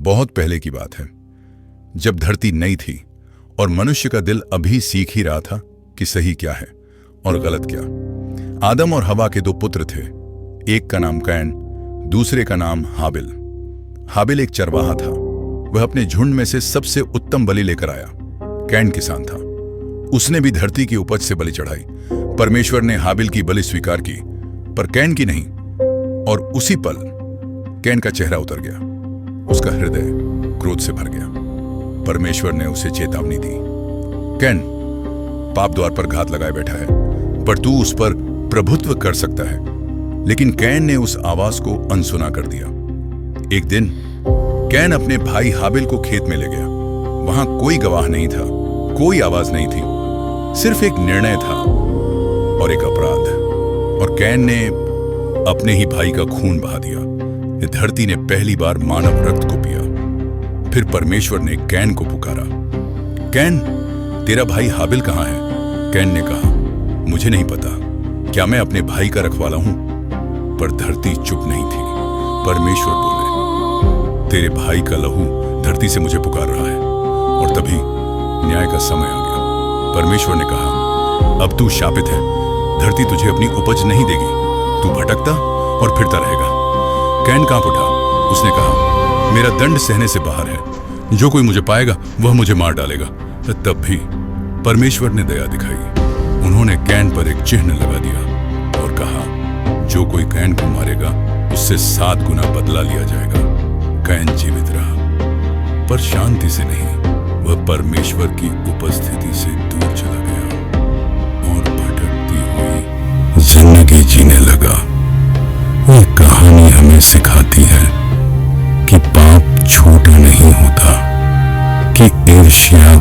बहुत पहले की बात है, जब धरती नई थी और मनुष्य का दिल अभी सीख ही रहा था कि सही क्या है और गलत क्या। आदम और हवा के दो पुत्र थे, एक का नाम कैन, दूसरे का नाम हाबिल। हाबिल एक चरवाहा था। वह अपने झुंड में से सबसे उत्तम बलि लेकर आया। कैन किसान था। उसने भी धरती की उपज से बलि चढ़ाई। परमेश्वर ने हाबिल की बलि स्वीकार की, पर कैन की नहीं। और उसी पल कैन का चेहरा उतर गया, उसका हृदय क्रोध से भर गया। परमेश्वर ने उसे चेतावनी दी, कैन, पाप द्वार पर घात लगाए बैठा है, पर तू उस पर प्रभुत्व कर सकता है। लेकिन कैन ने उस आवाज को अनसुना कर दिया। एक दिन कैन अपने भाई हाबिल को खेत में ले गया। वहां कोई गवाह नहीं था, कोई आवाज नहीं थी, सिर्फ एक निर्णय था और एक अपराध। और कैन ने अपने ही भाई का खून बहा दिया। धरती ने पहली बार मानव रक्त को पिया। फिर परमेश्वर ने कैन को पुकारा, कैन, तेरा भाई हाबिल कहां है? कैन ने कहा, मुझे नहीं पता, क्या मैं अपने भाई का रखवाला हूं? पर धरती चुप नहीं थी। परमेश्वर बोले, तेरे भाई का लहू धरती से मुझे पुकार रहा है। और तभी न्याय का समय आ गया। परमेश्वर ने कहा, अब तू शापित है, धरती तुझे अपनी उपज नहीं देगी, तू भटकता और फिरता रहेगा। कैन कांप उठा। उसने कहा, मेरा दंड सहने से बाहर है, जो कोई मुझे पाएगा वह मुझे मार डालेगा। तब भी परमेश्वर ने दया दिखाई। उन्होंने कैन पर एक चिन्ह लगा दिया और कहा, जो कोई कैन को मारेगा उससे 7 गुना बदला लिया जाएगा। कैन जीवित रहा, पर शांति से नहीं। वह परमेश्वर की उपस्थिति से दूर चला गया और भटकती हुई जिंदगी जीने लगा। यह कहानी हमें सिखाती है कि पाप छोटा नहीं होता, कि ईर्ष्या